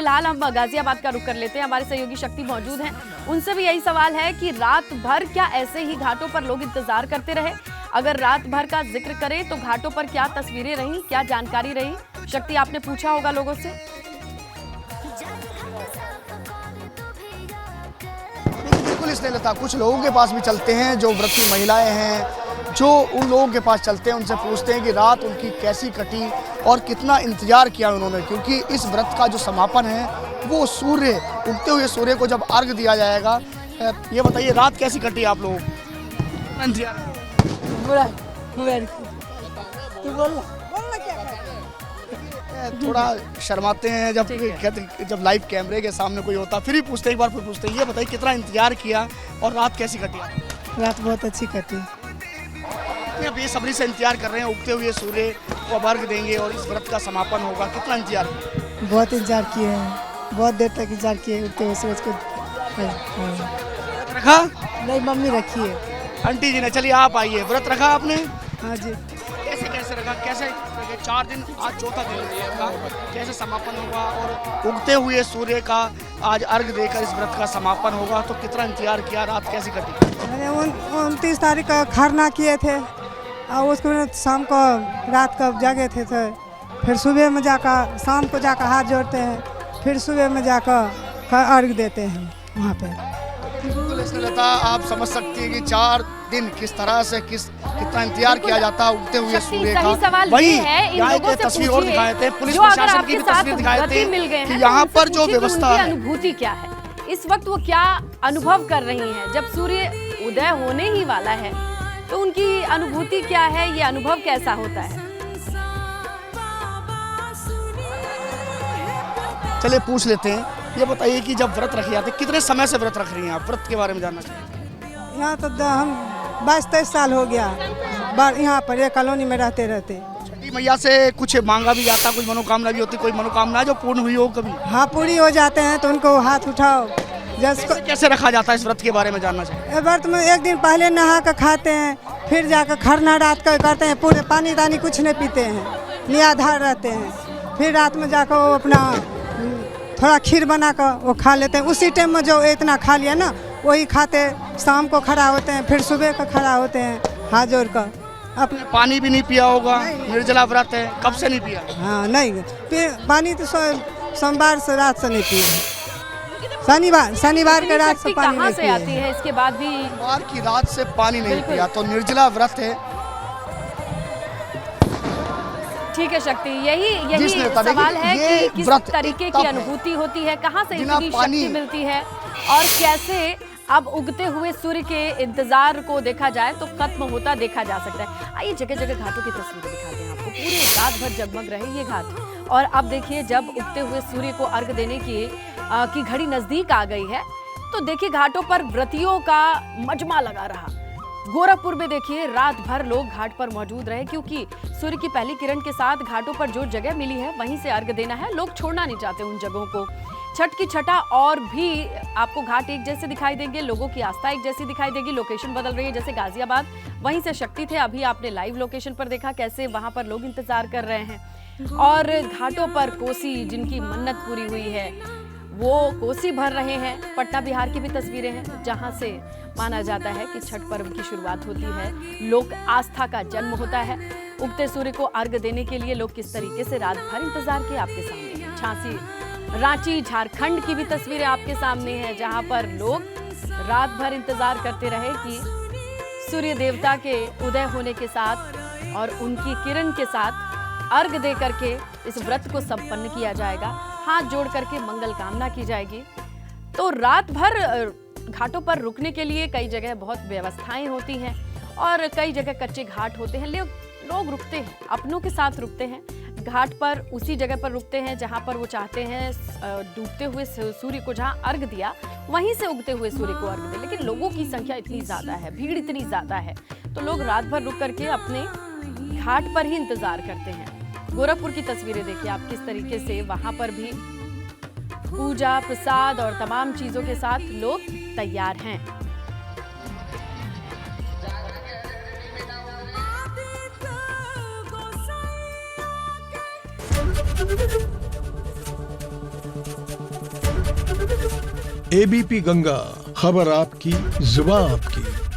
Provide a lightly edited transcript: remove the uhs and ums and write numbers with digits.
फिलहाल हम गाजियाबाद का रुख कर लेते हैं। हमारे सहयोगी शक्ति मौजूद हैं, उनसे भी यही सवाल है कि रात भर क्या ऐसे ही घाटों पर लोग इंतजार करते रहे? अगर रात भर का जिक्र करें तो घाटों पर क्या तस्वीरें रही, क्या जानकारी रही? शक्ति, आपने पूछा होगा लोगों से। बिल्कुल इसलिए लता, कुछ लोगों के पास भी चलते हैं जो व्रती महिलाएं हैं, जो उन लोगों के पास चलते हैं, उनसे पूछते हैं कि रात उनकी कैसी कटी और कितना इंतजार किया उन्होंने, क्योंकि इस व्रत का जो समापन है वो सूर्य, उगते हुए सूर्य को जब अर्घ दिया जाएगा। ये बताइए, रात कैसी कटी आप लोगों को? थोड़ा शर्माते हैं जब लाइव कैमरे के सामने कोई होता, फिर भी पूछते, एक बार फिर पूछते हैं। ये बताइए, कितना इंतजार किया और रात कैसी कटी? रात बहुत अच्छी कटी। आप बेसब्री से इंतजार कर रहे हैं, उगते हुए सूर्य को अर्घ देंगे और इस व्रत का समापन होगा, कितना इंतजार? बहुत इंतजार किए हैं, बहुत देर तक इंतजार किए उगते हुए सूरज को। व्रत रखा? नहीं, मम्मी रखी है। आंटी जी ने। चलिए आप आइए, व्रत रखा आपने? हाँ जी। कैसे कैसे रखा, कैसे 4 दिन, आज चौथा दिन का कैसे समापन होगा और उगते हुए सूर्य का आज अर्घ देकर इस व्रत का समापन होगा, तो कितना इंतजार किया, रात कैसी कटी? मैंने 29 तारीख का खरना किए थे और उसको शाम को रात को जागे थे, तो फिर सुबह में जाकर शाम को जाकर हाथ जोड़ते हैं, फिर सुबह में जाकर अर्घ देते हैं वहाँ पे। बिल्कुल इसलिए लता, आप समझ सकती हैं कि 4 दिन किस तरह से कितना इंतजार किया जाता है उगते हुए सूर्य का। वही यहाँ एक तस्वीर और दिखाए थे, पुलिस प्रशासन की भी तस्वीर दिखाए थे कि यहाँ पर जो व्यवस्था है, अनुभूति क्या है इस वक्त, वो क्या अनुभव कर रही हैं जब सूर्य उदय होने ही वाला है, तो उनकी अनुभूति क्या है, ये अनुभव कैसा होता है? चलिए पूछ लेते हैं। ये बताइए कि जब व्रत रखे जाते, कितने समय से व्रत रख रही हैं आप? व्रत के बारे में जानना चाहिए। यहाँ तो हम 22-23 साल हो गया यहाँ पर, ये कॉलोनी में रहते रहते। छठी मैया से कुछ मांगा भी जाता, कुछ मनोकामना भी होती, कोई मनोकामना जो पूर्ण हुई हो कभी? हाँ, पूरी हो जाते हैं तो उनको हाथ उठाओ। कैसे रखा जाता है इस व्रत के बारे में जानना चाहिए। व्रत में एक दिन पहले नहा कर खाते हैं, फिर जाकर खरना रात को करते हैं, पूरे पानी दानी कुछ नहीं पीते हैं, निराधार रहते हैं। फिर रात में जाकर वो अपना थोड़ा खीर बनाकर वो खा लेते हैं। उसी टाइम में जो इतना खा लिया ना, वही खाते, शाम को खड़ा होते हैं, फिर सुबह को खड़ा होते हैं हाथ जोड़ कर। अपने पानी भी नहीं पिया होगा, निर्जला व्रत है, कब से नहीं पिया? हाँ, नहीं पानी तो सोमवार से रात से नहीं पिया, शनिवार के रात से पानी कहाँ से आती है? इसके बाद भी सोमवार की रात से पानी नहीं पिया, तो निर्जला व्रत है। ठीक है शक्ति, यही सवाल है कि किस तरीके की अनुभूति होती है, कहाँ से इतनी शक्ति मिलती है, और कैसे अब उगते हुए सूर्य के इंतजार को देखा जाए तो खत्म होता देखा जा सकता है। आइए जगह जगह घाटों की तस्वीरें दिखाते हैं आपको। पूरे रात भर जगमग रहे ये घाट, और अब देखिए जब उगते हुए सूर्य को अर्घ देने की घड़ी नजदीक आ गई है, तो देखिए घाटों पर व्रतियों का मजमा लगा रहा। गोरखपुर में देखिए रात भर लोग घाट पर मौजूद रहे, क्योंकि सूर्य की पहली किरण के साथ घाटों पर जो जगह मिली है वहीं से अर्घ देना है। लोग छोड़ना नहीं चाहते उन जगहों को। छठ की छठा और भी आपको घाट एक जैसे दिखाई देंगे, लोगों की आस्था एक जैसी दिखाई देगी। लोकेशन बदल रही है, जैसे गाजियाबाद, वहीं से शक्ति थे, अभी आपने लाइव लोकेशन पर देखा कैसे वहां पर लोग इंतजार कर रहे हैं। और घाटों पर कोसी, जिनकी मन्नत पूरी हुई है, वो कोसी भर रहे हैं। पटना बिहार की भी तस्वीरें हैं, जहां से माना जाता है कि छठ पर्व की शुरुआत होती है, लोक आस्था का जन्म होता है। उगते सूर्य को अर्घ देने के लिए लोग किस तरीके से रात भर इंतजार किए आपके सामने है। झांसी, रांची, झारखंड की भी तस्वीरें आपके सामने हैं, जहां पर लोग रात भर इंतजार करते रहे कि सूर्य देवता के उदय होने के साथ और उनकी किरण के साथ अर्घ दे करके इस व्रत को संपन्न किया जाएगा, हाथ जोड़ करके मंगल कामना की जाएगी। तो रात भर घाटों पर रुकने के लिए कई जगह बहुत व्यवस्थाएं होती हैं और कई जगह कच्चे घाट होते हैं। लोग रुकते हैं, अपनों के साथ रुकते हैं घाट पर, उसी जगह पर रुकते हैं जहां पर वो चाहते हैं डूबते हुए सूर्य को जहां अर्घ दिया वहीं से उगते हुए सूर्य को अर्घ दे। लेकिन लोगों की संख्या इतनी ज्यादा है, भीड़ इतनी ज्यादा है, तो लोग रात भर रुक करके अपने घाट पर ही इंतजार करते हैं। गोरखपुर की तस्वीरें देखिए आप, किस तरीके से वहां पर भी पूजा, प्रसाद और तमाम चीजों के साथ लोग तैयार हैं। एबीपी गंगा, खबर आपकी, जुबान आपकी।